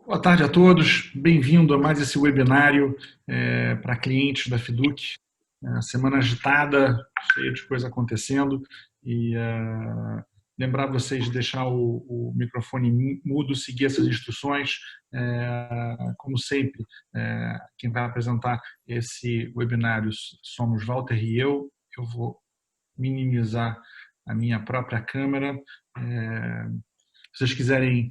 Boa tarde a todos, bem-vindo a mais esse webinário para clientes da Fiduc. Semana agitada, cheia de coisa acontecendo e lembrar vocês de deixar o microfone mudo, seguir essas instruções. Como sempre, quem vai apresentar esse webinário somos Walter e eu. Eu vou minimizar a minha própria câmera. Se vocês quiserem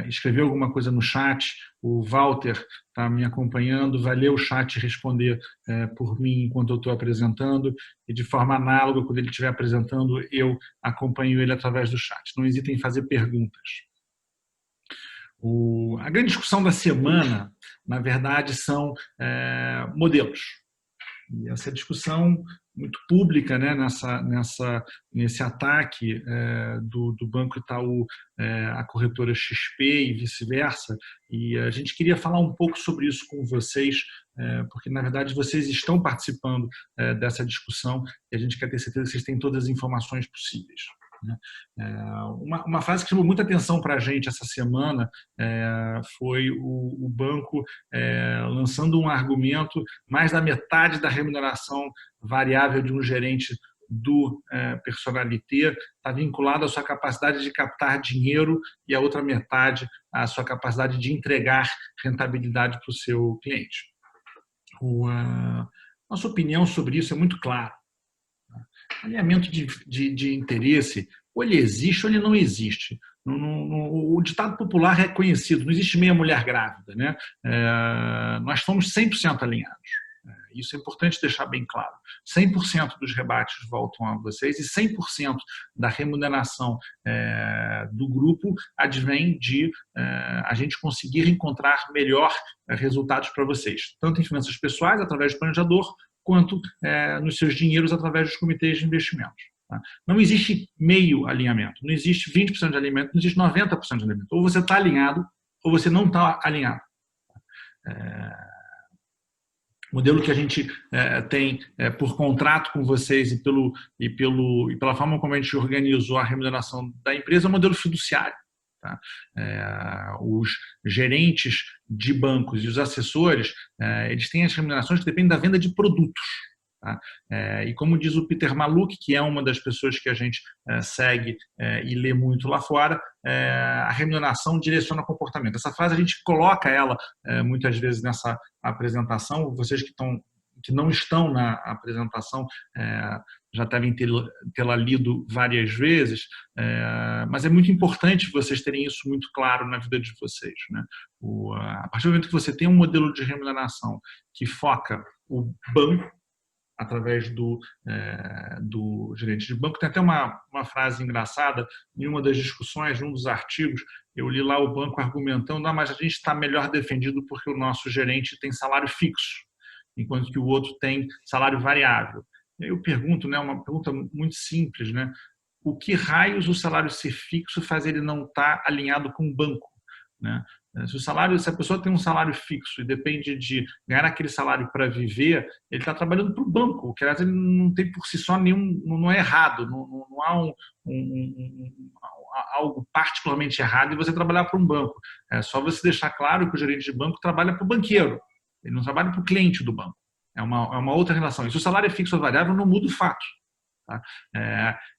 escrever alguma coisa no chat, o Walter está me acompanhando, vai ler o chat e responder por mim enquanto eu estou apresentando, e de forma análoga, quando ele estiver apresentando, eu acompanho ele através do chat. Não hesitem em fazer perguntas. A grande discussão da semana, na verdade, são modelos. E essa discussão muito pública, né, nesse ataque do Banco Itaú à corretora XP e vice-versa. E a gente queria falar um pouco sobre isso com vocês, porque, na verdade, vocês estão participando dessa discussão e a gente quer ter certeza que vocês têm todas as informações possíveis. Uma frase que chamou muita atenção para a gente essa semana foi o banco lançando um argumento: mais da metade da remuneração variável de um gerente do Personnalité está vinculado à sua capacidade de captar dinheiro e a outra metade à sua capacidade de entregar rentabilidade para o seu cliente. Nossa opinião sobre isso é muito clara. Alinhamento de interesse, ou ele existe ou ele não existe. O ditado popular é conhecido: não existe meia mulher grávida, né? Nós fomos 100% alinhados. Isso é importante deixar bem claro. 100% dos rebates voltam a vocês e 100% da remuneração do grupo advém de a gente conseguir encontrar melhor resultados para vocês, tanto em finanças pessoais, através do planejador, quanto nos seus dinheiros, através dos comitês de investimentos. Tá? Não existe meio alinhamento, não existe 20% de alinhamento, não existe 90% de alinhamento. Ou você está alinhado, ou você não está alinhado. O modelo que a gente tem por contrato com vocês e pela forma como a gente organizou a remuneração da empresa é um modelo fiduciário. Tá? Os gerentes de bancos e os assessores, eles têm as remunerações que dependem da venda de produtos. Tá? E como diz o Peter Mallouk, que é uma das pessoas que a gente segue e lê muito lá fora, a remuneração direciona o comportamento. Essa frase a gente coloca ela muitas vezes nessa apresentação. Vocês que não estão na apresentação já devem tê-la lido várias vezes, mas é muito importante vocês terem isso muito claro na vida de vocês. Né? A partir do momento que você tem um modelo de remuneração que foca o banco, através do gerente de banco. Tem até uma frase engraçada, em uma das discussões, num dos artigos, eu li lá o banco argumentando: mas a gente está melhor defendido porque o nosso gerente tem salário fixo, enquanto que o outro tem salário variável. E aí eu pergunto, né, uma pergunta muito simples, né, o que raios o salário ser fixo faz ele não estar alinhado com o banco? Né? Se a pessoa tem um salário fixo e depende de ganhar aquele salário para viver, ele está trabalhando para o banco, que aliás ele não tem por si só nenhum, não é errado, não há algo particularmente errado em você trabalhar para um banco. É só você deixar claro que o gerente de banco trabalha para o banqueiro, ele não trabalha para o cliente do banco. É uma outra relação. E se o salário é fixo ou variável, não muda o fato. Tá?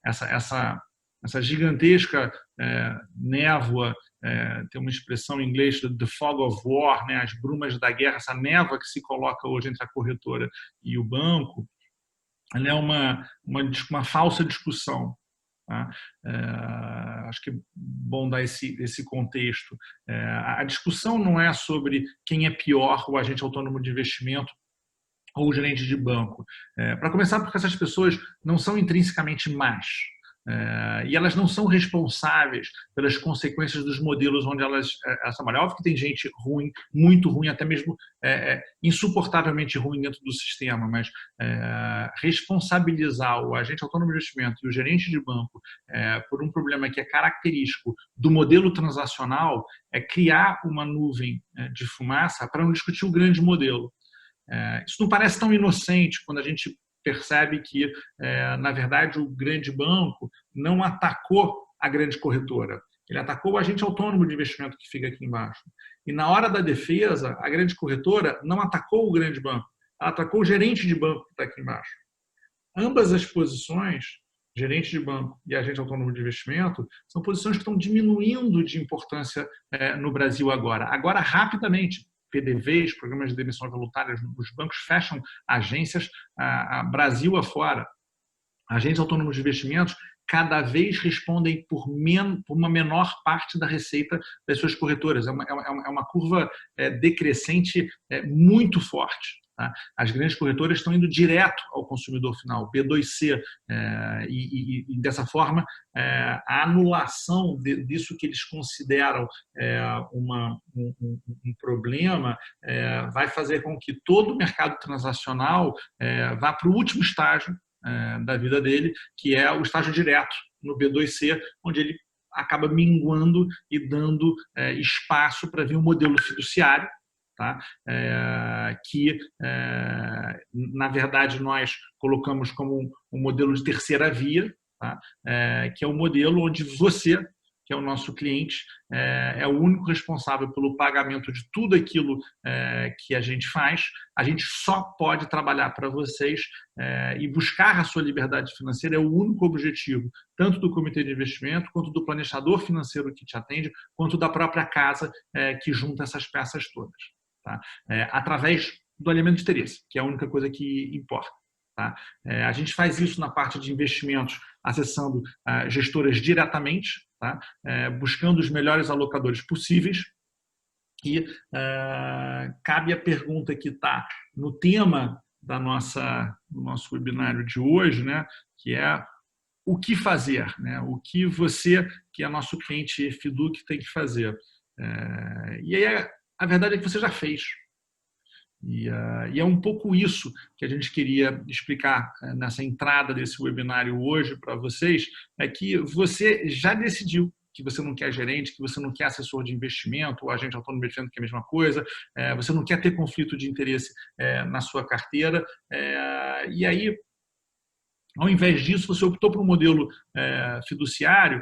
Essa gigantesca névoa, tem uma expressão em inglês, the fog of war, né, as brumas da guerra, essa névoa que se coloca hoje entre a corretora e o banco, ela é uma falsa discussão. Tá? Acho que é bom dar esse contexto. A discussão não é sobre quem é pior, o agente autônomo de investimento ou o gerente de banco. Para começar, porque essas pessoas não são intrinsecamente más. E elas não são responsáveis pelas consequências dos modelos onde elas trabalham. Óbvio que tem gente ruim, muito ruim, até mesmo insuportavelmente ruim dentro do sistema, mas responsabilizar o agente autônomo de investimento e o gerente de banco por um problema que é característico do modelo transacional é criar uma nuvem de fumaça para não discutir o grande modelo. Isso não parece tão inocente quando a gente percebe que, na verdade, o grande banco não atacou a grande corretora. ele atacou o agente autônomo de investimento que fica aqui embaixo. E na hora da defesa, a grande corretora não atacou o grande banco, ela atacou o gerente de banco que está aqui embaixo. Ambas as posições, gerente de banco e agente autônomo de investimento, são posições que estão diminuindo de importância no Brasil agora. Agora, rapidamente, PDVs, programas de demissão voluntária, os bancos fecham agências Brasil afora. Agentes autônomos de investimentos cada vez respondem por uma menor parte da receita das suas corretoras. É uma curva decrescente muito forte. Tá? As grandes corretoras estão indo direto ao consumidor final, B2C, e dessa forma a anulação disso que eles consideram um problema vai fazer com que todo o mercado transacional vá para o último estágio da vida dele, que é o estágio direto no B2C, onde ele acaba minguando e dando espaço para vir um modelo fiduciário, tá? Que, na verdade, nós colocamos como um modelo de terceira via, tá? Que é o modelo onde você, que é o nosso cliente, é o único responsável pelo pagamento de tudo aquilo que a gente faz. A gente só pode trabalhar para vocês e buscar a sua liberdade financeira é o único objetivo, tanto do comitê de investimento, quanto do planejador financeiro que te atende, quanto da própria casa que junta essas peças todas. Tá? Através do alinhamento de interesse, que é a única coisa que importa. Tá? A gente faz isso na parte de investimentos, acessando gestoras diretamente, tá? Buscando os melhores alocadores possíveis. E cabe a pergunta que está no tema do nosso webinário de hoje, né? Que é o que fazer, né? O que você, que é nosso cliente FIDUC, tem que fazer. E aí a verdade é que você já fez. E é um pouco isso que a gente queria explicar nessa entrada desse webinário hoje para vocês, é que você já decidiu que você não quer gerente, que você não quer assessor de investimento, ou agente autônomo de investimento, que é a mesma coisa, você não quer ter conflito de interesse na sua carteira, e aí, ao invés disso, você optou por um modelo fiduciário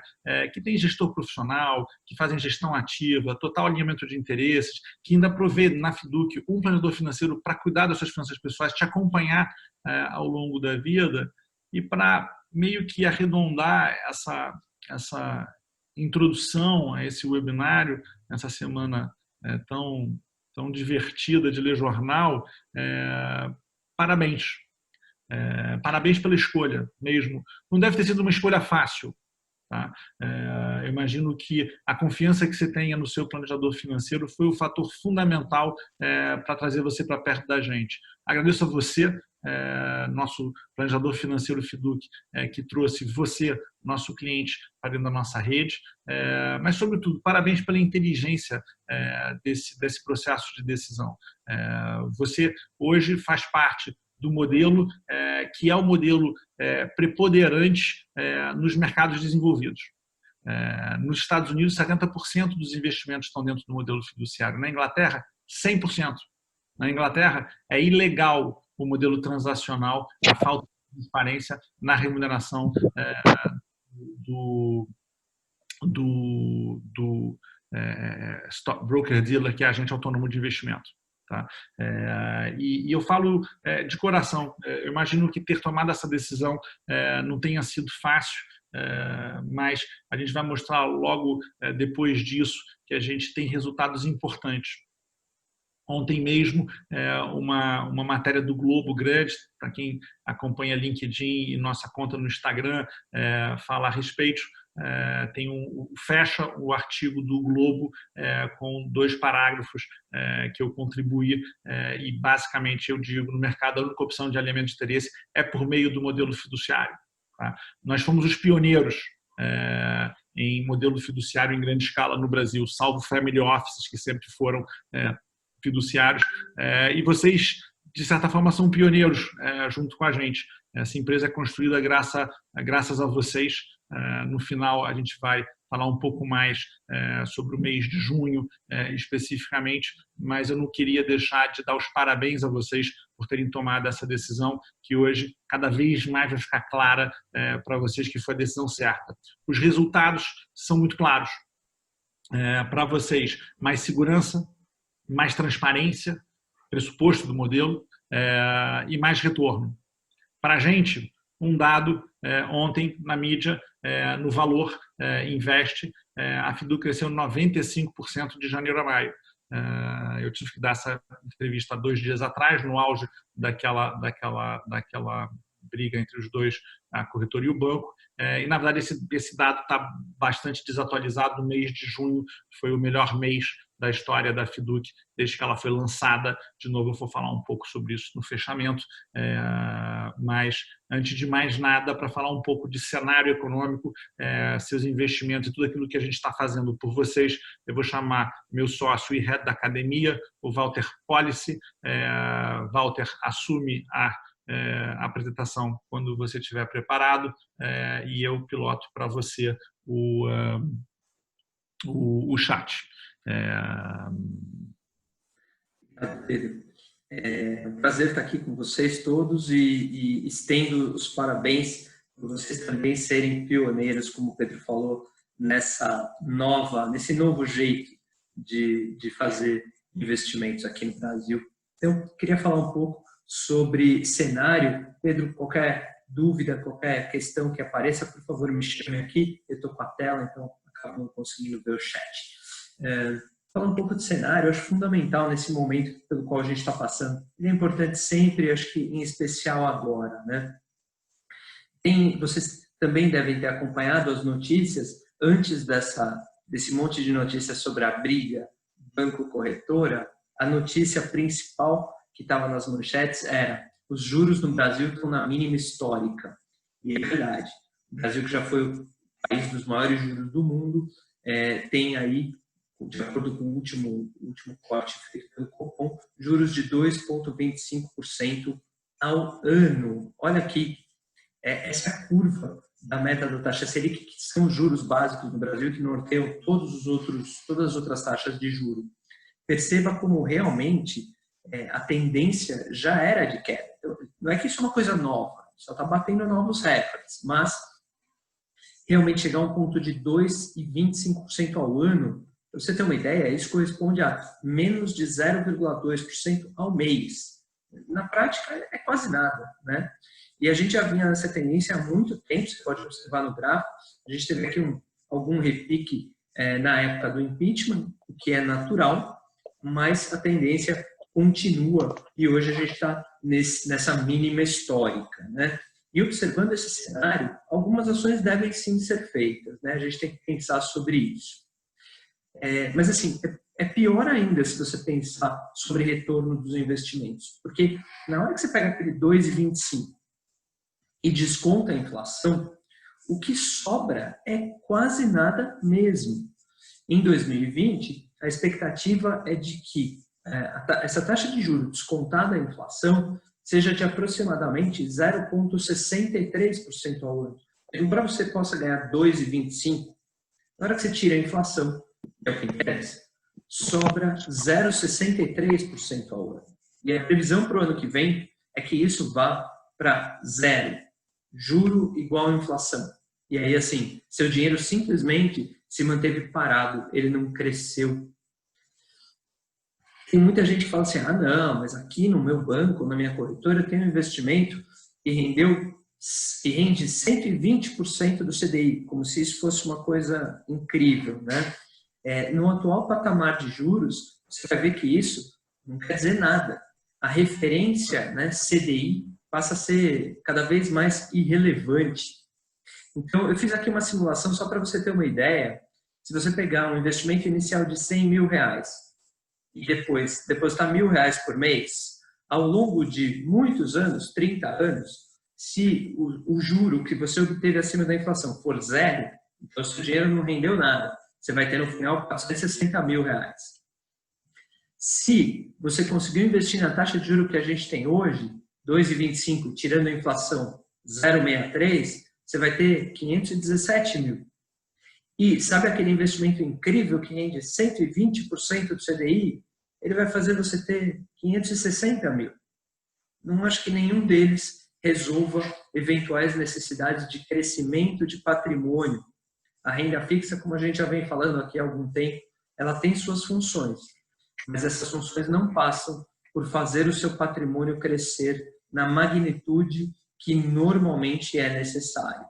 que tem gestor profissional, que fazem gestão ativa, total alinhamento de interesses, que ainda provê na FIDUC um planejador financeiro para cuidar das suas finanças pessoais, te acompanhar ao longo da vida. E para meio que arredondar essa introdução a esse webinário, nessa semana tão divertida de ler jornal, parabéns. Parabéns pela escolha mesmo. Não deve ter sido uma escolha fácil. Tá? Eu imagino que a confiança que você tenha no seu planejador financeiro foi o fator fundamental para trazer você para perto da gente. Agradeço a você, nosso planejador financeiro FIDUC, que trouxe você, nosso cliente, para dentro da nossa rede. Mas, sobretudo, parabéns pela inteligência desse processo de decisão. Você hoje faz parte do modelo que é o modelo preponderante nos mercados desenvolvidos. Nos Estados Unidos, 70% dos investimentos estão dentro do modelo fiduciário. Na Inglaterra, 100%. Na Inglaterra, é ilegal o modelo transacional, a falta de transparência na remuneração do stock broker dealer, que é agente autônomo de investimento. Tá? E eu falo de coração. Eu imagino que ter tomado essa decisão não tenha sido fácil, mas a gente vai mostrar logo depois disso que a gente tem resultados importantes. Ontem mesmo, uma matéria do Globo grande, para quem acompanha LinkedIn e nossa conta no Instagram, fala a respeito. Fecha o artigo do Globo com 2 parágrafos que eu contribuí e basicamente eu digo, no mercado a única opção de alinhamento de interesse é por meio do modelo fiduciário. Tá? Nós fomos os pioneiros em modelo fiduciário em grande escala no Brasil, salvo family offices que sempre foram fiduciários, e vocês, de certa forma, são pioneiros junto com a gente. Essa empresa é construída graças a vocês. No final, a gente vai falar um pouco mais sobre o mês de junho, especificamente, mas eu não queria deixar de dar os parabéns a vocês por terem tomado essa decisão, que hoje cada vez mais vai ficar clara para vocês que foi a decisão certa. Os resultados são muito claros. para vocês mais segurança, mais transparência, pressuposto do modelo, e mais retorno. Para a gente, um dado ontem na mídia, no Valor Invest, a Fidu cresceu 95% de janeiro a maio. Eu tive que dar essa entrevista 2 dias atrás, no auge daquela briga entre os dois, a corretora e o banco. E, na verdade, esse dado está bastante desatualizado. No mês de junho foi o melhor mês da história da Fiduc desde que ela foi lançada. De novo, eu vou falar um pouco sobre isso no fechamento. Mas, antes de mais nada, para falar um pouco de cenário econômico, seus investimentos e tudo aquilo que a gente está fazendo por vocês, eu vou chamar meu sócio e head da academia, o Walter Policy. Walter assume a apresentação quando você estiver preparado, e eu piloto para você o chat. Obrigado, Pedro. É um prazer estar aqui com vocês todos e estendo os parabéns por vocês também serem pioneiros, como o Pedro falou, nesse novo jeito de fazer investimentos aqui no Brasil. Então, eu queria falar um pouco sobre cenário. Pedro, qualquer dúvida, qualquer questão que apareça, por favor, me chame aqui. Eu estou com a tela, então acabo não conseguindo ver o chat. Falar um pouco de cenário, acho fundamental nesse momento pelo qual a gente está passando. Ele é importante sempre, acho que em especial agora, né? Vocês também devem ter acompanhado as notícias antes desse monte de notícias sobre a briga banco-corretora. A notícia principal que estava nas manchetes era: os juros no Brasil estão na mínima histórica. E é verdade. O Brasil, que já foi o país dos maiores juros do mundo, tem aí, de acordo com o último corte feito pelo Copom, juros de 2,25% ao ano. Olha aqui, essa curva da meta da taxa Selic, que são os juros básicos no Brasil, que norteiam todas as outras taxas de juros. Perceba como realmente a tendência já era de queda. Não é que isso é uma coisa nova, só está batendo novos recordes, mas realmente chegar a um ponto de 2,25% ao ano, para você ter uma ideia, isso corresponde a menos de 0,2% ao mês. Na prática, é quase nada, né? E a gente já vinha nessa tendência há muito tempo, você pode observar no gráfico. A gente teve aqui algum repique na época do impeachment, o que é natural, mas a tendência continua e hoje a gente está nessa mínima histórica, né? E observando esse cenário, algumas ações devem sim ser feitas, né? A gente tem que pensar sobre isso. Mas assim, é pior ainda se você pensar sobre retorno dos investimentos, porque na hora que você pega aquele 2,25 e desconta a inflação, o que sobra é quase nada mesmo. Em 2020, a expectativa é de que essa taxa de juros descontada a inflação seja de aproximadamente 0,63% ao ano. Então, para você possa ganhar 2,25%, na hora que você tira a inflação, é o que interessa, sobra 0,63% ao ano. E a previsão para o ano que vem é que isso vá para zero. Juro igual a inflação. E aí, assim, seu dinheiro simplesmente se manteve parado, ele não cresceu. Tem muita gente que fala assim: ah, não, mas aqui no meu banco, na minha corretora, eu tenho um investimento que rende 120% do CDI, como se isso fosse uma coisa incrível, né? No atual patamar de juros, você vai ver que isso não quer dizer nada. A referência, né, CDI, passa a ser cada vez mais irrelevante. Então, eu fiz aqui uma simulação só para você ter uma ideia. Se você pegar um investimento inicial de R$100 mil e depois depositar R$1.000 por mês, ao longo de muitos anos, 30 anos, se o juro que você obteve acima da inflação for zero, então seu dinheiro não rendeu nada. Você vai ter no final R$460 mil. Se você conseguiu investir na taxa de juros que a gente tem hoje, 2,25, tirando a inflação 0,63, você vai ter 517 mil. E sabe aquele investimento incrível que rende 120% do CDI? Ele vai fazer você ter 560 mil. Não acho que nenhum deles resolva eventuais necessidades de crescimento de patrimônio a renda fixa, como a gente já vem falando aqui há algum tempo, ela tem suas funções, mas essas funções não passam por fazer o seu patrimônio crescer na magnitude que normalmente é necessária.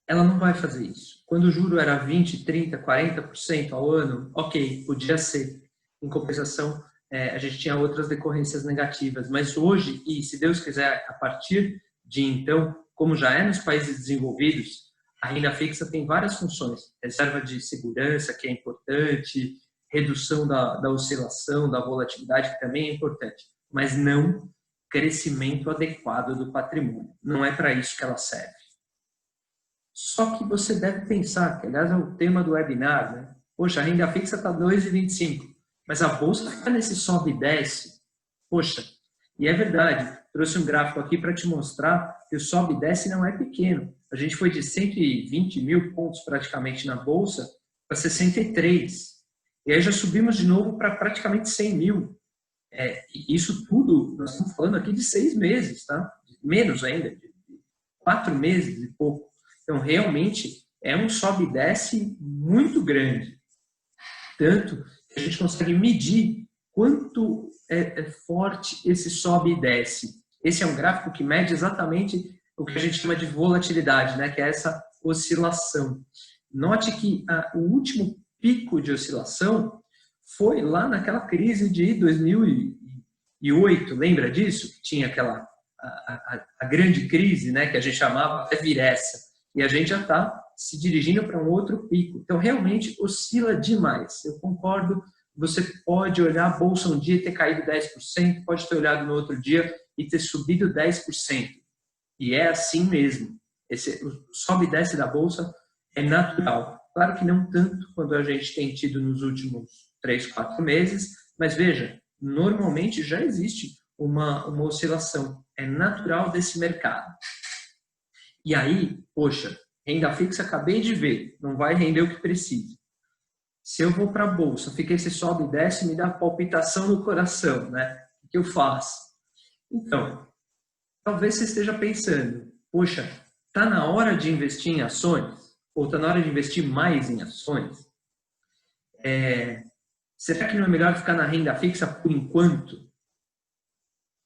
Ela não vai fazer isso. Quando o juro era 20, 30, 40% ao ano, ok, podia ser. Em compensação, a gente tinha outras decorrências negativas. Mas hoje, e se Deus quiser, a partir de então, como já é nos países desenvolvidos, a renda fixa tem várias funções. Reserva de segurança, que é importante, redução da oscilação, da volatilidade, que também é importante, mas não crescimento adequado do patrimônio. Não é para isso que ela serve. Só que você deve pensar, que aliás é o tema do webinar, né? Poxa, a renda fixa está 2,25, mas a bolsa está nesse sobe e desce. Poxa, e é verdade, trouxe um gráfico aqui para te mostrar que o sobe e desce não é pequeno. A gente foi de 120 mil pontos praticamente na bolsa para 63. E aí já subimos de novo para praticamente 100 mil. Isso tudo, nós estamos falando aqui de 6 meses, tá? Menos ainda, de 4 meses e pouco. Então, realmente, é um sobe e desce muito grande. Tanto que a gente consegue medir quanto é forte esse sobe e desce. Esse é um gráfico que mede exatamente o que a gente chama de volatilidade, né? Que é essa oscilação. Note que o último pico de oscilação foi lá naquela crise de 2008, lembra disso? Tinha aquela a grande crise, né, que a gente chamava até Viressa. E a gente já está se dirigindo para um outro pico. Então, realmente, oscila demais. Eu concordo, você pode olhar a bolsa um dia e ter caído 10%, pode ter olhado no outro dia e ter subido 10%. E é assim mesmo. O sobe e desce da bolsa é natural. Claro que não tanto quanto a gente tem tido nos últimos 3, 4 meses, mas veja, normalmente já existe uma oscilação. É natural desse mercado. E aí, poxa, renda fixa, acabei de ver, não vai render o que precisa. Se eu vou para a bolsa, fica esse sobe e desce, me dá palpitação no coração, né? O que eu faço? Então, talvez você esteja pensando, poxa, está na hora de investir em ações? Ou está na hora de investir mais em ações? Será que não é melhor ficar na renda fixa por enquanto?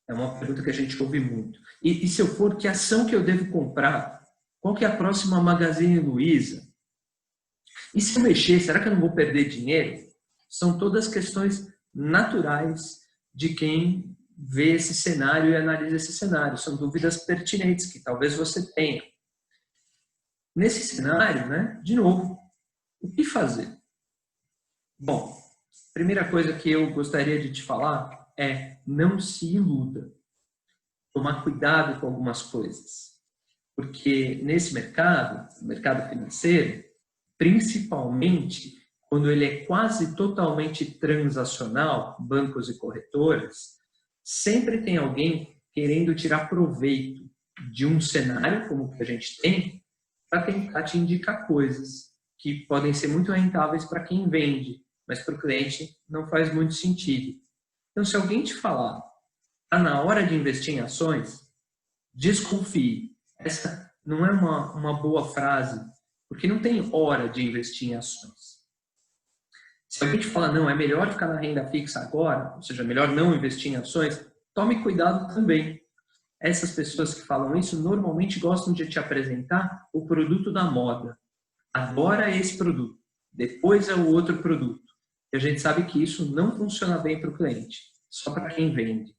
É uma pergunta que a gente ouve muito. E se eu for, que ação que eu devo comprar? Qual que é a próxima Magazine Luiza? E se eu mexer, será que eu não vou perder dinheiro? São todas questões naturais de quem vê esse cenário e analisa esse cenário. São dúvidas pertinentes que talvez você tenha. Nesse cenário, né, de novo, o que fazer? Bom, primeira coisa que eu gostaria de te falar é não se iluda. Tomar cuidado com algumas coisas. Porque nesse mercado, o mercado financeiro, principalmente quando ele é quase totalmente transacional, bancos e corretoras, sempre tem alguém querendo tirar proveito de um cenário como o que a gente tem para tentar te indicar coisas que podem ser muito rentáveis para quem vende, mas para o cliente não faz muito sentido. Então, se alguém te falar, está na hora de investir em ações, desconfie. Essa não é uma boa frase, porque não tem hora de investir em ações. Se alguém te falar, não, é melhor ficar na renda fixa agora, ou seja, melhor não investir em ações, tome cuidado também. Essas pessoas que falam isso normalmente gostam de te apresentar o produto da moda. Agora é esse produto, depois é o outro produto. E a gente sabe que isso não funciona bem para o cliente, só para quem vende.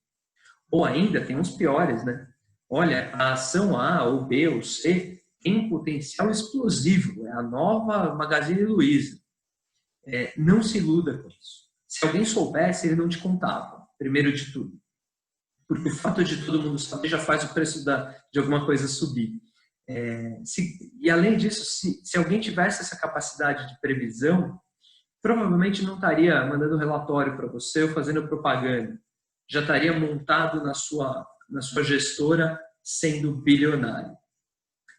Ou ainda, tem uns piores, né? Olha, a ação A ou B ou C tem um potencial explosivo, é a nova Magazine Luiza. Não se iluda com isso. Se alguém soubesse, ele não te contava, primeiro de tudo. Porque o fato de todo mundo saber já faz o preço de alguma coisa subir. E além disso, se alguém tivesse essa capacidade de previsão, provavelmente não estaria mandando relatório para você ou fazendo propaganda. Já estaria montado na sua gestora sendo bilionário.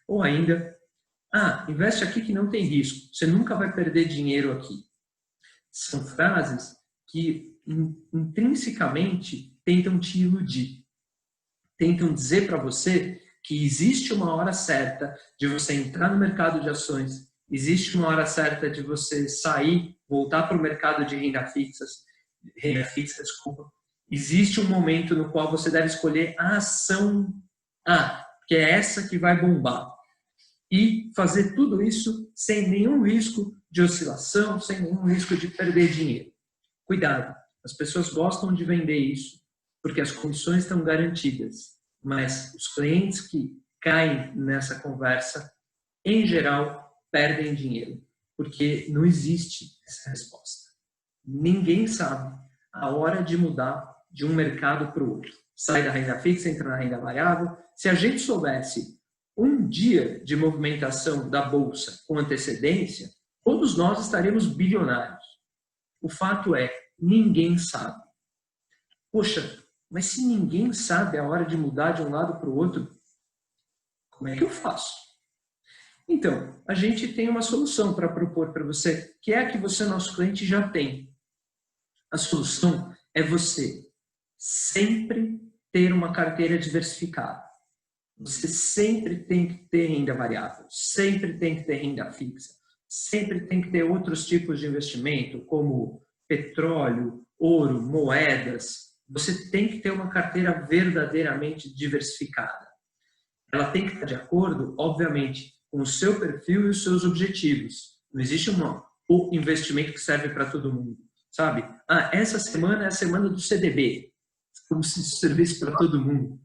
Ou ainda, investe aqui que não tem risco, você nunca vai perder dinheiro aqui. São frases que intrinsecamente tentam te iludir. Tentam dizer para você que existe uma hora certa de você entrar no mercado de ações, existe uma hora certa de você sair, voltar para o mercado de renda fixa, desculpa. Existe um momento no qual você deve escolher a ação A, que é essa que vai bombar. E fazer tudo isso sem nenhum risco de oscilação, sem nenhum risco de perder dinheiro. Cuidado, as pessoas gostam de vender isso porque as comissões estão garantidas, mas os clientes que caem nessa conversa, em geral, perdem dinheiro, porque não existe essa resposta. Ninguém sabe a hora de mudar de um mercado para o outro. Sai da renda fixa, entra na renda variável. Se a gente soubesse um dia de movimentação da bolsa com antecedência, todos nós estaríamos bilionários. O fato é, ninguém sabe. Poxa, mas se ninguém sabe a hora de mudar de um lado para o outro, como é que eu faço? Então, a gente tem uma solução para propor para você, que é a que você, nosso cliente, já tem. A solução é você sempre ter uma carteira diversificada. Você sempre tem que ter renda variável, sempre tem que ter renda fixa, sempre tem que ter outros tipos de investimento, como petróleo, ouro, moedas. Você tem que ter uma carteira verdadeiramente diversificada. Ela tem que estar de acordo, obviamente, com o seu perfil e os seus objetivos. Não existe um investimento que serve para todo mundo, sabe? Essa semana é a semana do CDB, como se isso servisse para todo mundo.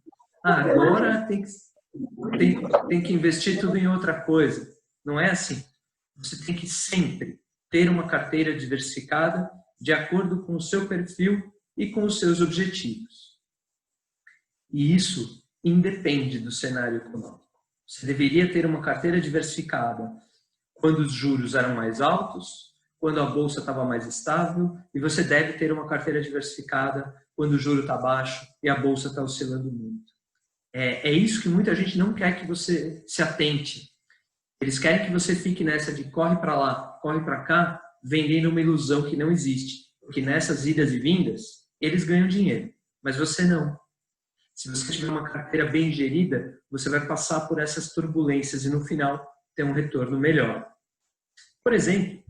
Agora tem que investir tudo em outra coisa. Não é assim. Você tem que sempre ter uma carteira diversificada de acordo com o seu perfil e com os seus objetivos. E isso independe do cenário econômico. Você deveria ter uma carteira diversificada quando os juros eram mais altos, quando a bolsa estava mais estável, e você deve ter uma carteira diversificada quando o juro está baixo e a bolsa está oscilando muito. É isso que muita gente não quer que você se atente. Eles querem que você fique nessa de corre para lá, corre para cá, vendendo uma ilusão que não existe. Porque nessas idas e vindas, eles ganham dinheiro, mas você não. Se você tiver uma carteira bem gerida, você vai passar por essas turbulências e no final ter um retorno melhor. Por exemplo,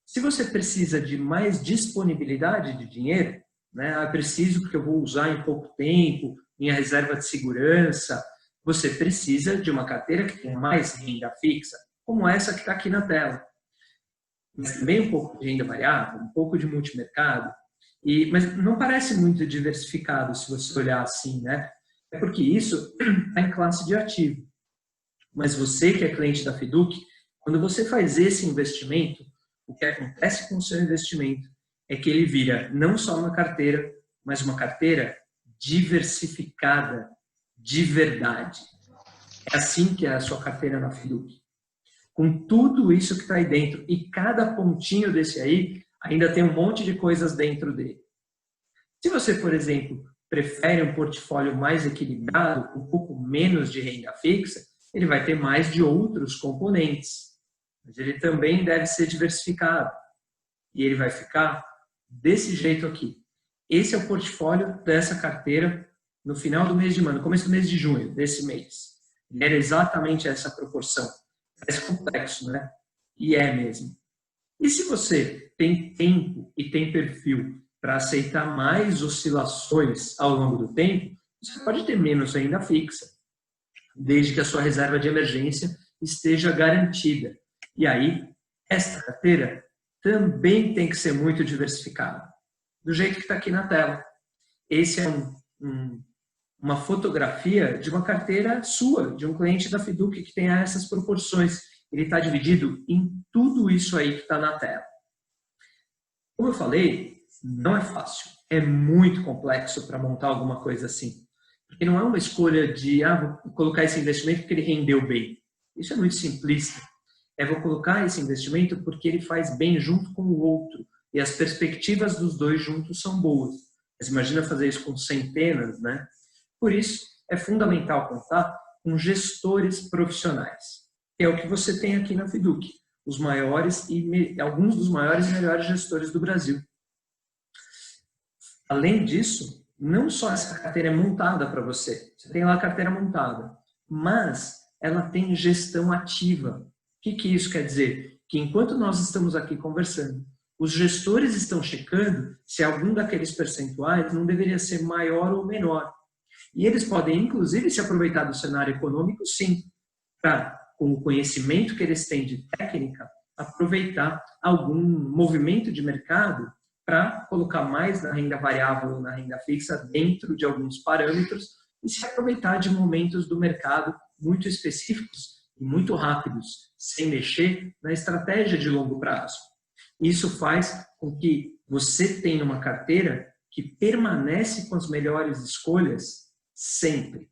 se você precisa de mais disponibilidade de dinheiro, né, preciso porque eu vou usar em pouco tempo, minha reserva de segurança, você precisa de uma carteira que tenha mais renda fixa, como essa que está aqui na tela. Mas também um pouco de renda variável, um pouco de multimercado. Mas não parece muito diversificado se você olhar assim, né? É porque isso está em classe de ativo. Mas você que é cliente da Fiduc, quando você faz esse investimento, o que acontece com o seu investimento é que ele vira não só uma carteira, mas uma carteira diversificada de verdade. É assim que é a sua carteira na Fiduc. Com tudo isso que está aí dentro, e cada pontinho desse aí ainda tem um monte de coisas dentro dele. Se você, por exemplo, prefere um portfólio mais equilibrado, com um pouco menos de renda fixa, ele vai ter mais de outros componentes. Mas ele também deve ser diversificado. E ele vai ficar desse jeito aqui. Esse é o portfólio dessa carteira no final do mês de maio, no começo do mês de junho, desse mês. Ele era exatamente essa proporção. Parece complexo, né? E é mesmo. E se você tem tempo e tem perfil para aceitar mais oscilações ao longo do tempo, você pode ter menos renda fixa, desde que a sua reserva de emergência esteja garantida. E aí, esta carteira também tem que ser muito diversificada, do jeito que está aqui na tela. Esse é uma fotografia de uma carteira sua, de um cliente da Fiduc que tenha essas proporções. Ele está dividido em tudo isso aí que está na tela. Como eu falei, não é fácil. É muito complexo para montar alguma coisa assim. Porque não é uma escolha de, vou colocar esse investimento porque ele rendeu bem. Isso é muito simplista. Vou colocar esse investimento porque ele faz bem junto com o outro. E as perspectivas dos dois juntos são boas. Mas imagina fazer isso com centenas, né? Por isso, é fundamental contar com gestores profissionais. Que é o que você tem aqui na Fiduc. Os maiores e alguns dos maiores e melhores gestores do Brasil. Além disso, não só essa carteira é montada para você. Você tem lá a carteira montada. mas ela tem gestão ativa. O que isso quer dizer? Que enquanto nós estamos aqui conversando, os gestores estão checando se algum daqueles percentuais não deveria ser maior ou menor. E eles podem, inclusive, se aproveitar do cenário econômico, sim, para, com o conhecimento que eles têm de técnica, aproveitar algum movimento de mercado para colocar mais na renda variável ou na renda fixa dentro de alguns parâmetros e se aproveitar de momentos do mercado muito específicos e muito rápidos, sem mexer na estratégia de longo prazo. Isso faz com que você tenha uma carteira que permanece com as melhores escolhas sempre.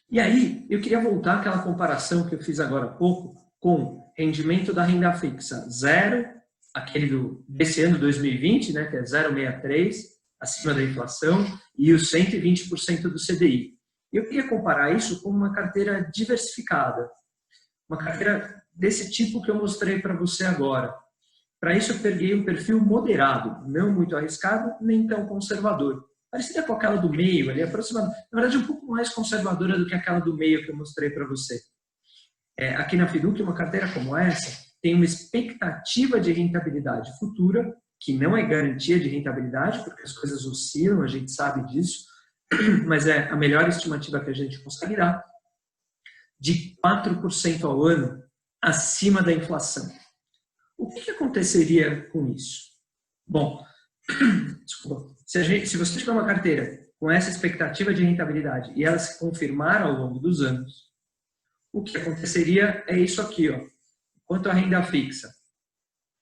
E aí, eu queria voltar àquela comparação que eu fiz agora há pouco com rendimento da renda fixa zero, aquele desse ano 2020, né, que é 0,63, acima da inflação, e os 120% do CDI. Eu queria comparar isso com uma carteira diversificada, uma carteira desse tipo que eu mostrei para você agora. Para isso eu peguei um perfil moderado, não muito arriscado, nem tão conservador. Parecida com aquela do meio, ali, aproximadamente, na verdade um pouco mais conservadora do que aquela do meio que eu mostrei para você. Aqui na Fiduc, uma carteira como essa tem uma expectativa de rentabilidade futura, que não é garantia de rentabilidade, porque as coisas oscilam, a gente sabe disso, mas é a melhor estimativa que a gente consegue dar, de 4% ao ano acima da inflação. O que aconteceria com isso? Bom, desculpa, se você tiver uma carteira com essa expectativa de rentabilidade e ela se confirmar ao longo dos anos, o que aconteceria é isso aqui, ó. Enquanto a renda fixa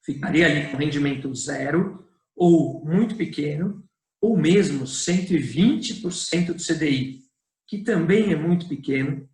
ficaria ali com rendimento zero ou muito pequeno, ou mesmo 120% do CDI, que também é muito pequeno,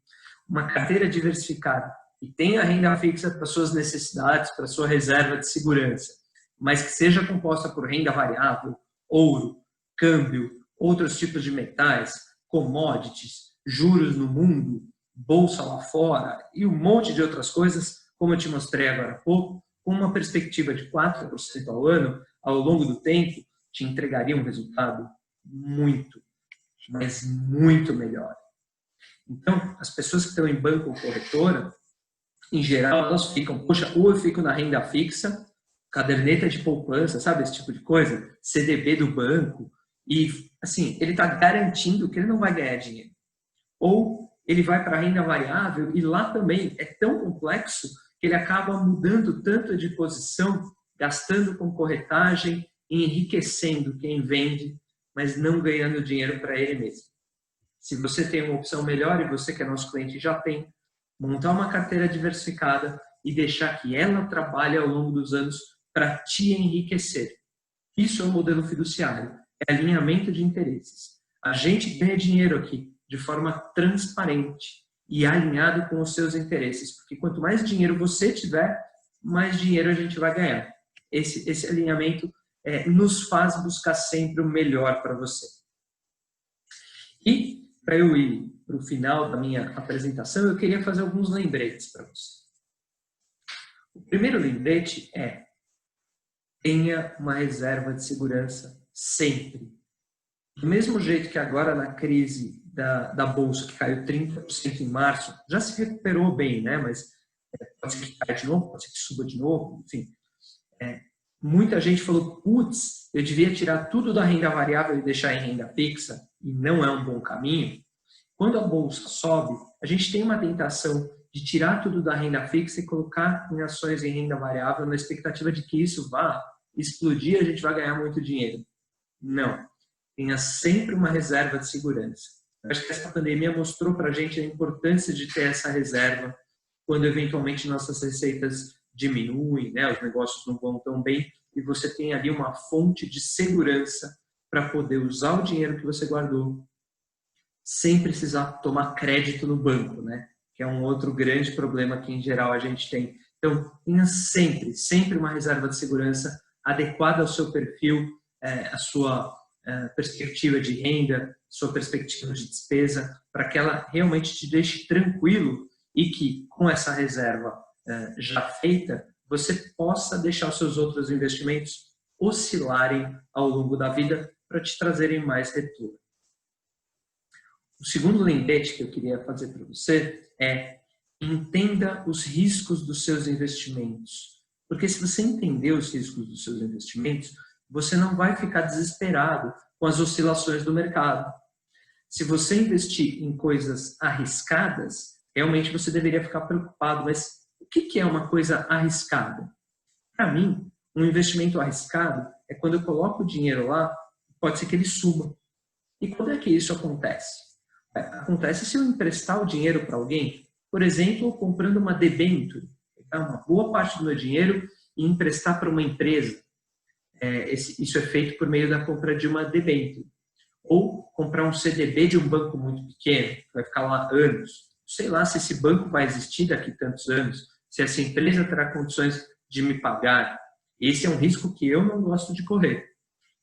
uma carteira diversificada e tem a renda fixa para suas necessidades, para sua reserva de segurança, mas que seja composta por renda variável, ouro, câmbio, outros tipos de metais, commodities, juros no mundo, bolsa lá fora e um monte de outras coisas, como eu te mostrei agora há pouco, com uma perspectiva de 4% ao ano, ao longo do tempo, te entregaria um resultado muito, mas muito melhor. Então, as pessoas que estão em banco ou corretora, em geral, elas ficam, poxa, ou eu fico na renda fixa, caderneta de poupança, sabe, esse tipo de coisa, CDB do banco, e, assim, ele está garantindo que ele não vai ganhar dinheiro. Ou ele vai para a renda variável e lá também é tão complexo que ele acaba mudando tanto de posição, gastando com corretagem, enriquecendo quem vende, mas não ganhando dinheiro para ele mesmo. Se você tem uma opção melhor e você que é nosso cliente já tem, montar uma carteira diversificada e deixar que ela trabalhe ao longo dos anos para te enriquecer. Isso é o modelo fiduciário, é alinhamento de interesses. A gente ganha dinheiro aqui de forma transparente e alinhado com os seus interesses, porque quanto mais dinheiro você tiver, mais dinheiro a gente vai ganhar. Esse alinhamento nos faz buscar sempre o melhor para você. E, para eu ir para o final da minha apresentação, eu queria fazer alguns lembretes para você. O primeiro lembrete é: tenha uma reserva de segurança sempre. Do mesmo jeito que agora na crise da Bolsa, que caiu 30% em março, já se recuperou bem, né? Mas pode ser que caia de novo, pode ser que suba de novo, enfim. Muita gente falou, putz, eu devia tirar tudo da renda variável e deixar em renda fixa, e não é um bom caminho. Quando a Bolsa sobe, a gente tem uma tentação de tirar tudo da renda fixa e colocar em ações em renda variável na expectativa de que isso vá explodir e a gente vai ganhar muito dinheiro. Não. Tenha sempre uma reserva de segurança. Eu acho que essa pandemia mostrou para a gente a importância de ter essa reserva quando eventualmente nossas receitas diminuem, né, os negócios não vão tão bem, e você tem ali uma fonte de segurança para poder usar o dinheiro que você guardou sem precisar tomar crédito no banco, né? Que é um outro grande problema que em geral a gente tem. Então, tenha sempre uma reserva de segurança adequada ao seu perfil, a sua perspectiva de renda, sua perspectiva de despesa, para que ela realmente te deixe tranquilo e que com essa reserva já feita, você possa deixar os seus outros investimentos oscilarem ao longo da vida para te trazerem mais retorno. O segundo lembrete que eu queria fazer para você é: entenda os riscos dos seus investimentos. Porque se você entender os riscos dos seus investimentos, você não vai ficar desesperado com as oscilações do mercado. Se você investir em coisas arriscadas, realmente você deveria ficar preocupado. Mas o que é uma coisa arriscada? Para mim, um investimento arriscado é quando eu coloco o dinheiro lá, pode ser que ele suba. E quando é que isso acontece? Acontece se eu emprestar o dinheiro para alguém, por exemplo, comprando uma debênture, pegar uma boa parte do meu dinheiro e emprestar para uma empresa. Isso é feito por meio da compra de uma debênture. Ou comprar um CDB de um banco muito pequeno, que vai ficar lá anos. Sei lá se esse banco vai existir daqui a tantos anos, se essa empresa terá condições de me pagar. Esse é um risco que eu não gosto de correr.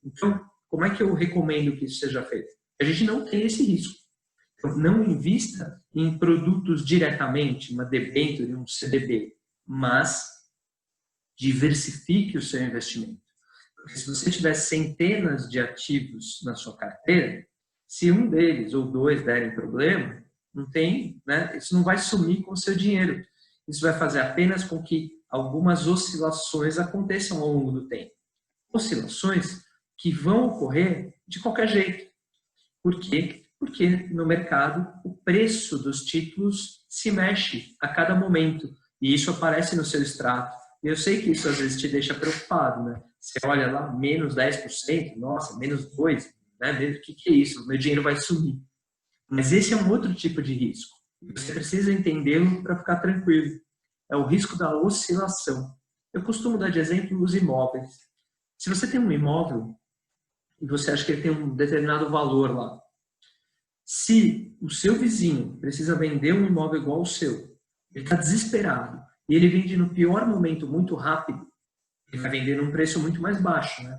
Então, como é que eu recomendo que isso seja feito? A gente não tem esse risco. Então, não invista em produtos diretamente, uma debênture, um CDB, mas diversifique o seu investimento. Porque se você tiver centenas de ativos na sua carteira, se um deles ou dois derem problema, não tem, né? Isso não vai sumir com o seu dinheiro. Isso vai fazer apenas com que algumas oscilações aconteçam ao longo do tempo. Oscilações que vão ocorrer de qualquer jeito. Por quê? Porque no mercado o preço dos títulos se mexe a cada momento e isso aparece no seu extrato. E eu sei que isso às vezes te deixa preocupado, né? Você olha lá, menos 10%, nossa, menos 2%, né? O que é isso? Meu dinheiro vai sumir. Mas esse é um outro tipo de risco. Você precisa entendê-lo para ficar tranquilo. É o risco da oscilação. Eu costumo dar de exemplo os imóveis. Se você tem um imóvel e você acha que ele tem um determinado valor lá, se o seu vizinho precisa vender um imóvel igual ao seu, ele está desesperado e ele vende no pior momento muito rápido, ele vai vender num preço muito mais baixo, né?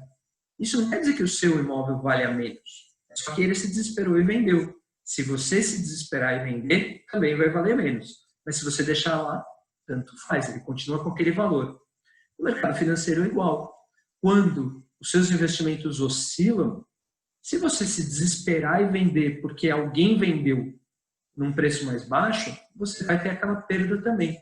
Isso não quer dizer que o seu imóvel vale a menos. É só que ele se desesperou e vendeu. Se você se desesperar e vender, também vai valer menos. Mas se você deixar lá, tanto faz, ele continua com aquele valor. O mercado financeiro é igual. Quando os seus investimentos oscilam, se você se desesperar e vender porque alguém vendeu num preço mais baixo, você vai ter aquela perda também.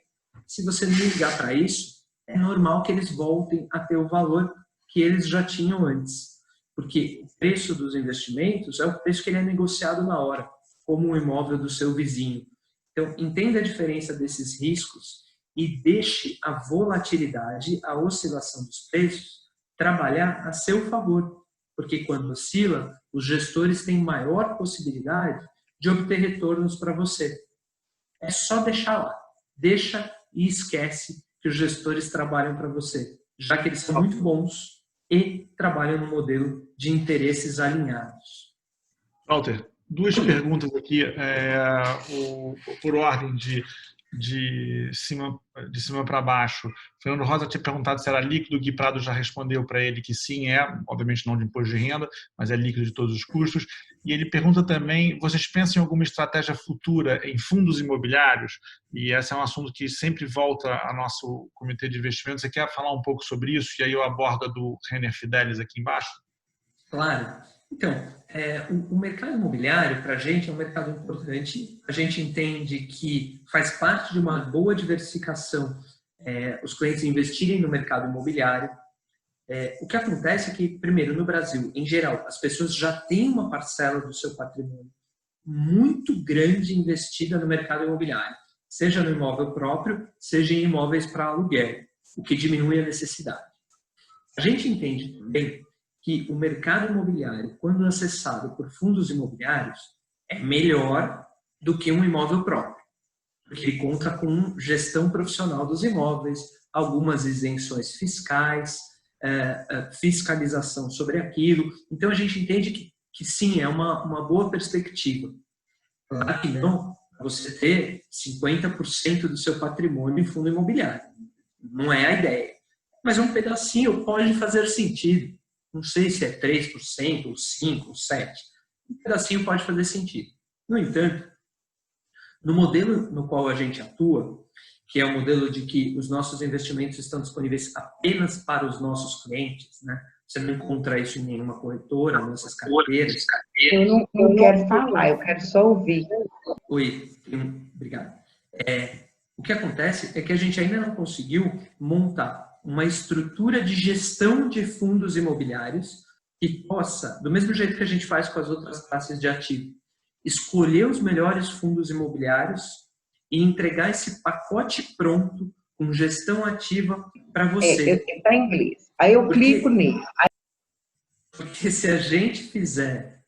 Se você não ligar para isso, é normal que eles voltem a ter o valor que eles já tinham antes. Porque o preço dos investimentos é o preço que ele é negociado na hora, como um imóvel do seu vizinho. Então, entenda a diferença desses riscos e deixe a volatilidade, a oscilação dos preços, trabalhar a seu favor. Porque quando oscila, os gestores têm maior possibilidade de obter retornos para você. É só deixar lá. Deixa e esquece que os gestores trabalham para você, já que eles são muito bons e trabalham no modelo de interesses alinhados. Walter, duas perguntas aqui, por ordem de cima para baixo. Fernando Rosa tinha perguntado se era líquido, o Gui Prado já respondeu para ele que sim, obviamente não de imposto de renda, mas é líquido de todos os custos. E ele pergunta também, vocês pensam em alguma estratégia futura em fundos imobiliários? E esse é um assunto que sempre volta ao nosso comitê de investimentos. Você quer falar um pouco sobre isso? E aí eu abordo a do Renner Fidelis aqui embaixo? Claro. Então, o mercado imobiliário, para a gente, é um mercado importante. A gente entende que faz parte de uma boa diversificação os clientes investirem no mercado imobiliário. O que acontece é que, primeiro, no Brasil, em geral, as pessoas já têm uma parcela do seu patrimônio muito grande investida no mercado imobiliário, seja no imóvel próprio, seja em imóveis para aluguel, o que diminui a necessidade. A gente entende também que o mercado imobiliário, quando acessado por fundos imobiliários, é melhor do que um imóvel próprio, porque ele conta com gestão profissional dos imóveis, algumas isenções fiscais, fiscalização sobre aquilo. Então, a gente entende que sim, é uma boa perspectiva. Claro que não, você ter 50% do seu patrimônio em fundo imobiliário. Não é a ideia. Mas um pedacinho pode fazer sentido. Não sei se é 3%, ou 5%, ou 7%. Um pedacinho pode fazer sentido. No entanto, no modelo no qual a gente atua, que é o modelo de que os nossos investimentos estão disponíveis apenas para os nossos clientes, né? Você não encontra isso em nenhuma corretora, nessas carteiras. Eu não quero falar, eu quero só ouvir. Oi, obrigado. O que acontece é que a gente ainda não conseguiu montar uma estrutura de gestão de fundos imobiliários que possa, do mesmo jeito que a gente faz com as outras classes de ativo, escolher os melhores fundos imobiliários e entregar esse pacote pronto com gestão ativa para você. Está em inglês. Aí eu clico nele. Porque se a gente fizer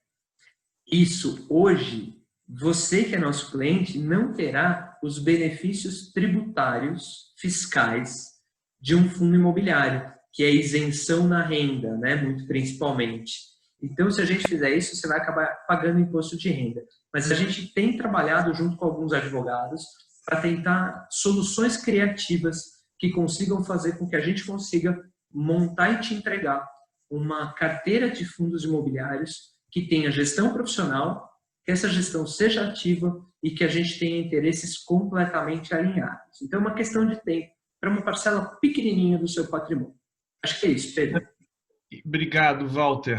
isso hoje, você que é nosso cliente não terá os benefícios tributários fiscais de um fundo imobiliário, que é isenção na renda, né, muito principalmente. Então, se a gente fizer isso, você vai acabar pagando imposto de renda. Mas a gente tem trabalhado junto com alguns advogados para tentar soluções criativas que consigam fazer com que a gente consiga montar e te entregar uma carteira de fundos imobiliários que tenha gestão profissional, que essa gestão seja ativa e que a gente tenha interesses completamente alinhados. Então, é uma questão de tempo para uma parcela pequenininha do seu patrimônio. Acho que é isso, Pedro. Obrigado, Walter.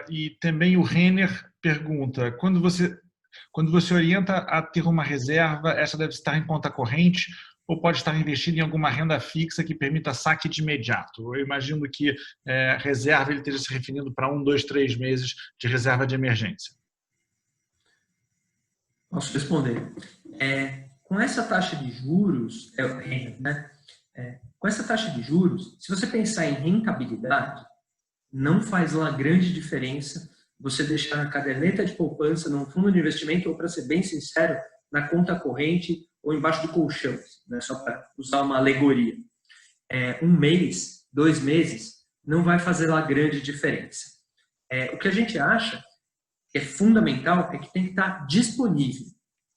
E também o Renner pergunta, quando você orienta a ter uma reserva, essa deve estar em conta corrente ou pode estar investido em alguma renda fixa que permita saque de imediato? Eu imagino que reserva ele esteja se referindo para 1, 2, 3 meses de reserva de emergência. Posso responder. Com essa taxa de juros, com essa taxa de juros, se você pensar em rentabilidade, não faz lá grande diferença você deixar na caderneta de poupança, num fundo de investimento, ou, para ser bem sincero, na conta corrente ou embaixo do colchão, né? Só para usar uma alegoria. 1 mês, 2 meses, não vai fazer lá grande diferença. O que a gente acha que é fundamental é que tem que estar disponível.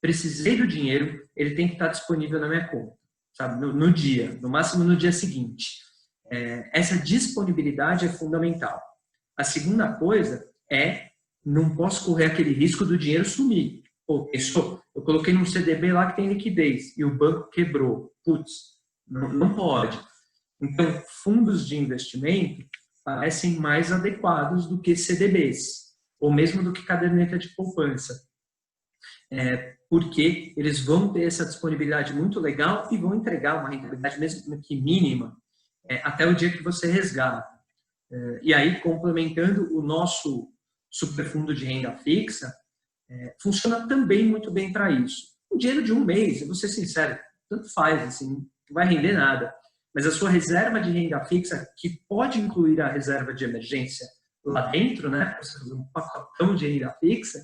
Precisei do dinheiro, ele tem que estar disponível na minha conta, sabe? No dia, no máximo no dia seguinte. Essa disponibilidade é fundamental. A segunda coisa não posso correr aquele risco do dinheiro sumir. Pô, eu coloquei num CDB lá que tem liquidez e o banco quebrou. Putz, não pode. Então, fundos de investimento parecem mais adequados do que CDBs, ou mesmo do que caderneta de poupança. Porque eles vão ter essa disponibilidade muito legal e vão entregar uma rentabilidade, mesmo que mínima, até o dia que você resgata. E aí, complementando o nosso superfundo de renda fixa, funciona também muito bem para isso. O dinheiro de 1 mês, eu vou ser sincero, tanto faz, assim, não vai render nada. Mas a sua reserva de renda fixa, que pode incluir a reserva de emergência lá dentro, né? Você fazer um pacotão de renda fixa,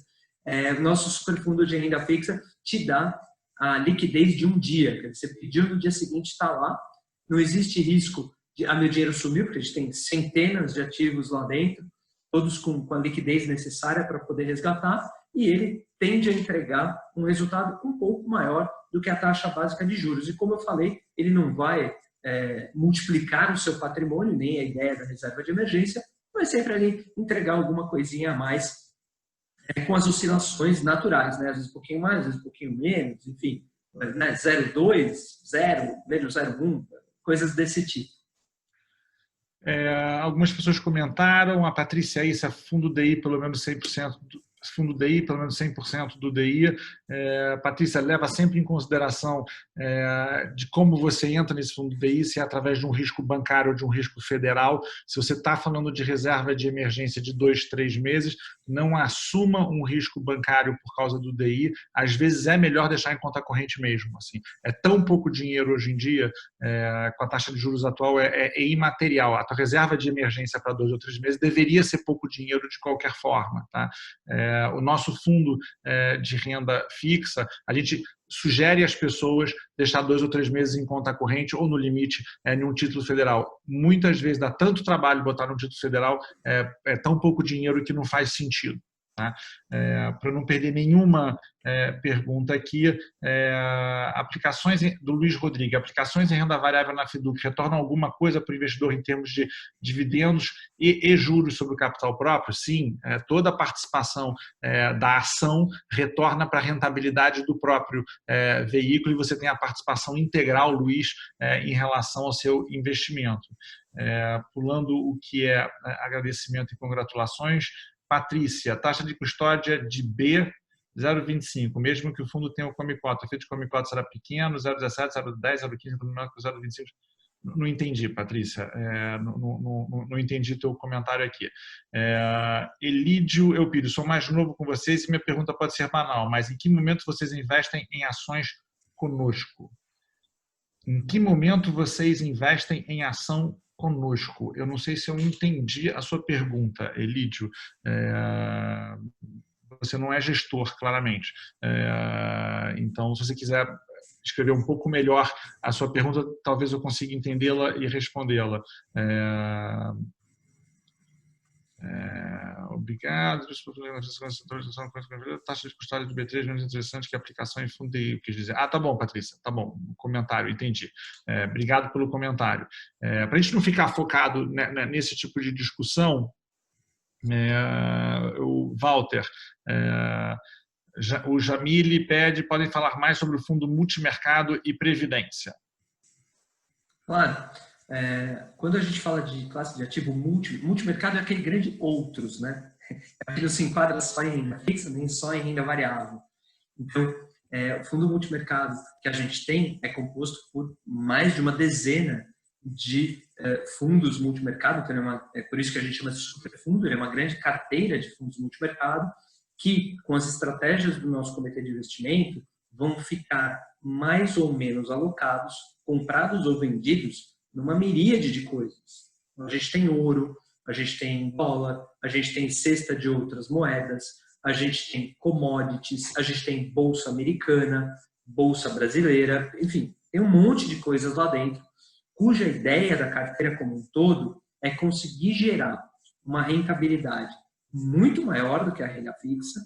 o nosso superfundo de renda fixa te dá a liquidez de 1 dia. Quer dizer, você pediu, no dia seguinte está lá, não existe risco de meu dinheiro sumiu, porque a gente tem centenas de ativos lá dentro, todos com a liquidez necessária para poder resgatar, e ele tende a entregar um resultado um pouco maior do que a taxa básica de juros. E como eu falei, ele não vai multiplicar o seu patrimônio, nem a ideia da reserva de emergência, mas sempre ali entregar alguma coisinha a mais com as oscilações naturais, né? Às vezes um pouquinho mais, às vezes um pouquinho menos, enfim, né? 0,2, 0, menos 0,1, coisas desse tipo. Algumas pessoas comentaram, a Patrícia aí, se é fundo DI pelo menos 100%, fundo DI, pelo menos 100% do DI. Patrícia, leva sempre em consideração de como você entra nesse fundo DI, se é através de um risco bancário ou de um risco federal. Se você está falando de reserva de emergência de 2, 3 meses, não assuma um risco bancário por causa do DI. Às vezes é melhor deixar em conta corrente mesmo. Assim. É tão pouco dinheiro hoje em dia, com a taxa de juros atual, é imaterial. A tua reserva de emergência para 2 ou 3 meses deveria ser pouco dinheiro de qualquer forma. Tá? O nosso fundo de renda fixa, a gente sugere às pessoas deixar 2 ou 3 meses em conta corrente ou, no limite, em um título federal. Muitas vezes dá tanto trabalho botar num título federal, é tão pouco dinheiro que não faz sentido. Tá? Para não perder nenhuma pergunta aqui, aplicações do Luiz Rodrigues, aplicações em renda variável na FIDUC retornam alguma coisa para o investidor em termos de dividendos e juros sobre o capital próprio? Sim, toda a participação da ação retorna para a rentabilidade do próprio veículo e você tem a participação integral, Luiz, em relação ao seu investimento. pulando o que é agradecimento e congratulações. Patrícia, taxa de custódia de B 0,25, mesmo que o fundo tenha o come-cota. O efeito de come-cota será pequeno, 0,17, 0,10, 0,15, 0,25. Não entendi, Patrícia. Não entendi teu comentário aqui. Elídio Eupídio, sou mais novo com vocês e minha pergunta pode ser banal, mas em que momento vocês investem em ações conosco? Em que momento vocês investem em ação conosco? Eu não sei se eu entendi a sua pergunta, Elídio. Você não é gestor, claramente. Então, se você quiser escrever um pouco melhor a sua pergunta, talvez eu consiga entendê-la e respondê-la. Obrigado. Taxa de custódia do B3 menos interessante que a aplicação em fundo de quis dizer. Tá bom, Patrícia. Tá bom. Comentário, entendi. Obrigado pelo comentário. Para a gente não ficar focado nesse tipo de discussão, o Walter, o Jamile pede, podem falar mais sobre o fundo multimercado e previdência. Claro. Quando a gente fala de classe de ativo multimercado, é aquele grande outros, né? Aquilo não se enquadra só em renda fixa, nem só em renda variável. Então, o fundo multimercado que a gente tem é composto por mais de uma dezena de fundos multimercado, então é por isso que a gente chama de superfundo, ele é uma grande carteira de fundos multimercado que, com as estratégias do nosso comitê de investimento, vão ficar mais ou menos alocados, comprados ou vendidos numa miríade de coisas. A gente tem ouro, a gente tem dólar, a gente tem cesta de outras moedas, a gente tem commodities, a gente tem bolsa americana, bolsa brasileira, enfim, tem um monte de coisas lá dentro, cuja ideia da carteira como um todo é conseguir gerar uma rentabilidade muito maior do que a renda fixa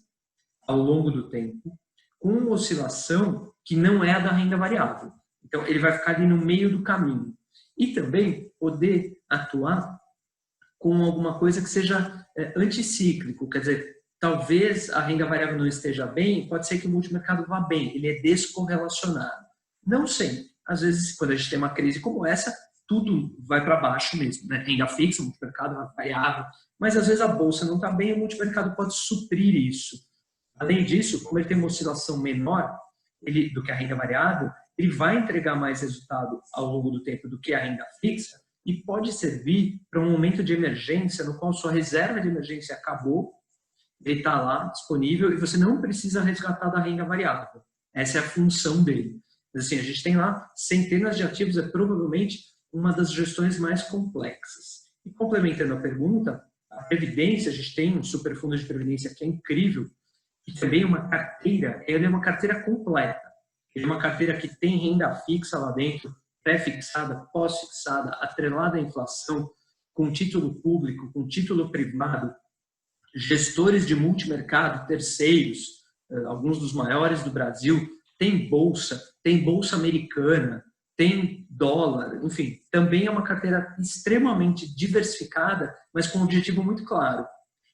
ao longo do tempo, com uma oscilação que não é a da renda variável. Então, ele vai ficar ali no meio do caminho. E também poder atuar com alguma coisa que seja anticíclico, quer dizer, talvez a renda variável não esteja bem, pode ser que o multimercado vá bem, ele é descorrelacionado. Não sempre. Às vezes, quando a gente tem uma crise como essa, tudo vai para baixo mesmo, né? Renda fixa, multimercado variável, mas às vezes a bolsa não está bem e o multimercado pode suprir isso. Além disso, como ele tem uma oscilação menor do que a renda variável, ele vai entregar mais resultado ao longo do tempo do que a renda fixa e pode servir para um momento de emergência no qual sua reserva de emergência acabou, ele está lá disponível e você não precisa resgatar da renda variável. Essa é a função dele. Mas, assim, a gente tem lá centenas de ativos, é provavelmente uma das gestões mais complexas. E complementando a pergunta, a Previdência, a gente tem um superfundo de Previdência que é incrível, e também uma carteira, ele é uma carteira completa. Ele é uma carteira que tem renda fixa lá dentro, pré-fixada, pós-fixada, atrelada à inflação, com título público, com título privado, gestores de multimercado, terceiros, alguns dos maiores do Brasil, tem bolsa americana, tem dólar, enfim, também é uma carteira extremamente diversificada, mas com um objetivo muito claro,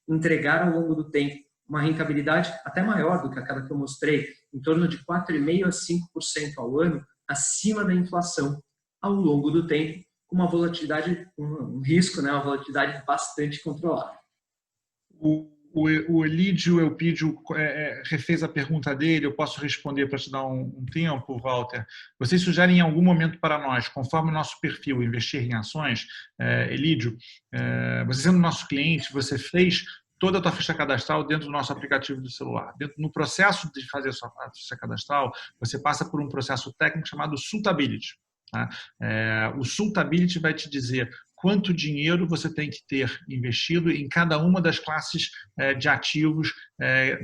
entregar ao longo do tempo uma rentabilidade até maior do que aquela que eu mostrei, em torno de 4,5% a 5% ao ano, acima da inflação, ao longo do tempo, com uma volatilidade, um risco, né, uma volatilidade bastante controlada. O Elídio Eupídio refez a pergunta dele, eu posso responder para te dar um tempo, Walter. Vocês sugerem em algum momento para nós, conforme o nosso perfil, investir em ações? Elídio, você sendo nosso cliente, você fez toda a tua ficha cadastral dentro do nosso aplicativo do celular. No processo de fazer a sua ficha cadastral, você passa por um processo técnico chamado Suitability. Tá? O Suitability vai te dizer quanto dinheiro você tem que ter investido em cada uma das classes de ativos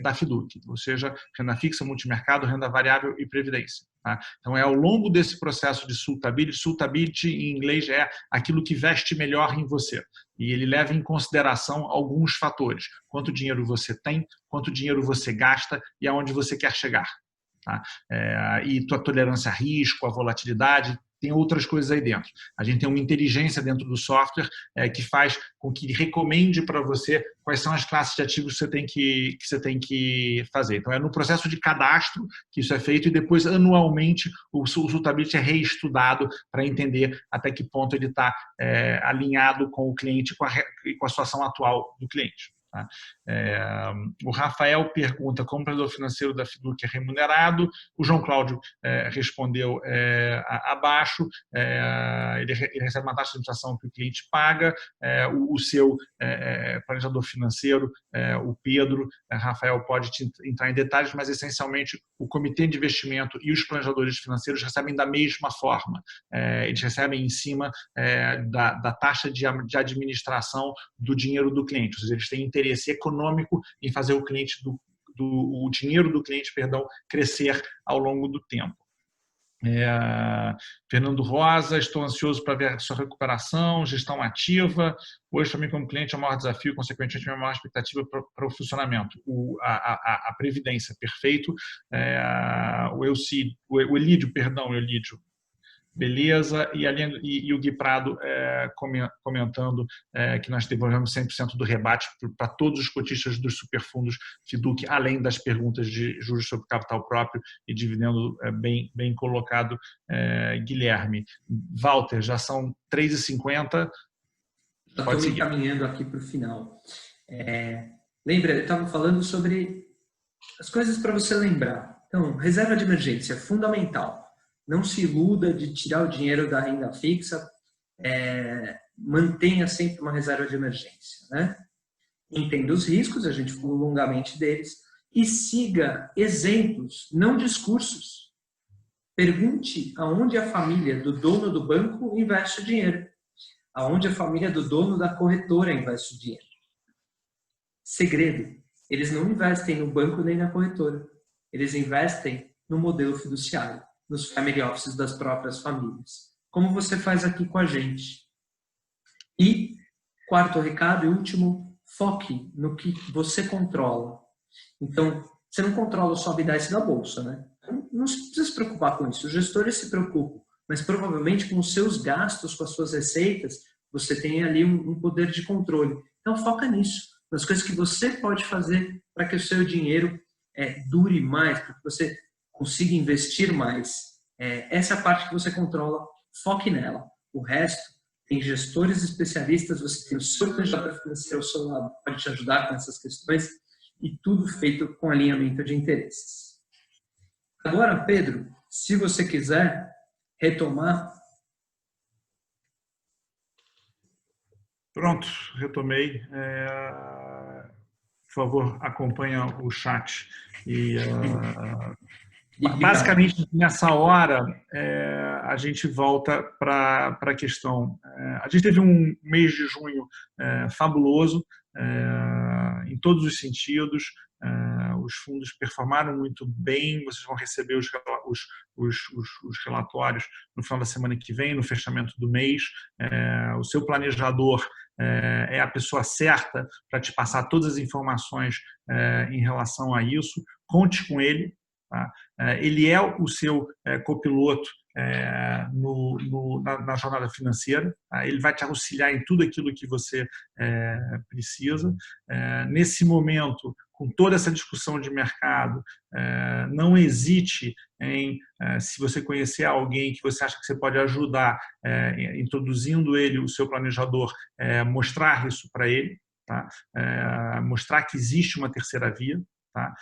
da FIDUC, ou seja, renda fixa, multimercado, renda variável e previdência. Tá? Então, ao longo desse processo de Suitability em inglês é aquilo que veste melhor em você. E ele leva em consideração alguns fatores. Quanto dinheiro você tem, quanto dinheiro você gasta e aonde você quer chegar. Tá? E tua tolerância a risco, a volatilidade, tem outras coisas aí dentro. A gente tem uma inteligência dentro do software que faz com que recomende para você quais são as classes de ativos que você tem que fazer. Então, é no processo de cadastro que isso é feito e depois, anualmente, o Suitability é reestudado para entender até que ponto ele está alinhado com o cliente e com a situação atual do cliente. Tá? O Rafael pergunta como o operador financeiro da Fiduc é remunerado. O João Cláudio respondeu abaixo. Ele recebe uma taxa de administração que o cliente paga. O seu planejador financeiro, o Pedro, Rafael pode entrar em detalhes, mas essencialmente o comitê de investimento e os planejadores financeiros recebem da mesma forma. Eles recebem em cima da taxa de administração do dinheiro do cliente, ou seja, eles têm interesse econômico em fazer o dinheiro do cliente, crescer ao longo do tempo. Fernando Rosa, estou ansioso para ver a sua recuperação, gestão ativa. Hoje, para mim, como cliente, é o maior desafio, consequentemente, a minha maior expectativa para o funcionamento. A Previdência, perfeito. O Elídio, beleza, e o Gui Prado comentando que nós devolvemos 100% do rebate para todos os cotistas dos superfundos Fiduc, além das perguntas de juros sobre capital próprio e dividendo bem colocado, Guilherme. Walter, já são 3h50. Já estou me encaminhando aqui para o final. Lembra, eu estava falando sobre as coisas para você lembrar. Então, reserva de emergência, fundamental. Não se iluda de tirar o dinheiro da renda fixa, mantenha sempre uma reserva de emergência, né? Entenda os riscos, a gente falou longamente deles, e siga exemplos, não discursos. Pergunte aonde a família do dono do banco investe o dinheiro, aonde a família do dono da corretora investe o dinheiro. Segredo, eles não investem no banco nem na corretora, eles investem no modelo fiduciário, nos family offices das próprias famílias. Como você faz aqui com a gente. E, quarto recado e último, foque no que você controla. Então, você não controla o sobe e desce da bolsa, né? Não precisa se preocupar com isso. Os gestores se preocupam, mas provavelmente com os seus gastos, com as suas receitas, você tem ali um poder de controle. Então, foca nisso, nas coisas que você pode fazer para que o seu dinheiro dure mais, para que você consiga investir mais. Essa é a parte que você controla, foque nela. O resto, tem gestores especialistas, você tem o seu planejador financeiro ao seu lado, pode te ajudar com essas questões, e tudo feito com alinhamento de interesses. Agora, Pedro, se você quiser retomar. Pronto, retomei. Por favor, acompanha o chat. Basicamente, nessa hora, a gente volta para a questão. A gente teve um mês de junho fabuloso, em todos os sentidos. Os fundos performaram muito bem. Vocês vão receber os relatórios no final da semana que vem, no fechamento do mês. O seu planejador é a pessoa certa para te passar todas as informações em relação a isso. Conte com ele. Tá? Ele é o seu copiloto na jornada financeira. Tá? Ele vai te auxiliar em tudo aquilo que você precisa. Nesse momento, com toda essa discussão de mercado, não hesite em, se você conhecer alguém que você acha que você pode ajudar, introduzindo ele, o seu planejador, mostrar isso para ele, tá? Mostrar que existe uma terceira via. Tá?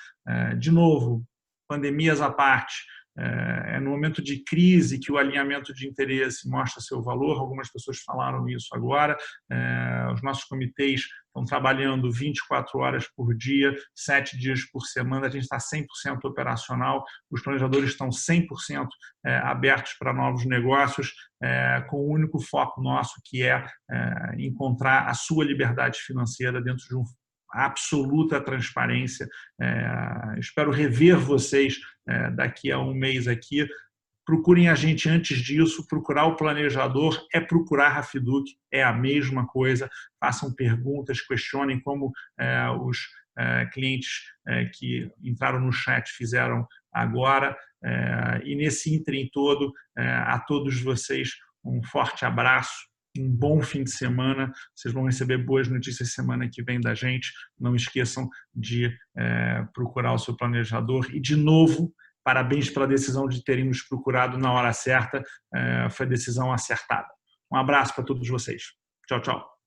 De novo, pandemias à parte, é no momento de crise que o alinhamento de interesse mostra seu valor. Algumas pessoas falaram isso agora. Os nossos comitês estão trabalhando 24 horas por dia, 7 dias por semana. A gente está 100% operacional. Os planejadores estão 100% abertos para novos negócios, com o único foco nosso, que é encontrar a sua liberdade financeira dentro de absoluta transparência. Espero rever vocês daqui a um mês aqui. Procurem a gente antes disso. Procurar o planejador é procurar a Fiduc, é a mesma coisa. Façam perguntas, questionem, como os clientes que entraram no chat fizeram agora. E nesse ínterim todo, a todos vocês, um forte abraço, um bom fim de semana. Vocês vão receber boas notícias semana que vem da gente. Não esqueçam de procurar o seu planejador. E, de novo, parabéns pela decisão de terem nos procurado na hora certa. Foi a decisão acertada. Um abraço para todos vocês. Tchau, tchau.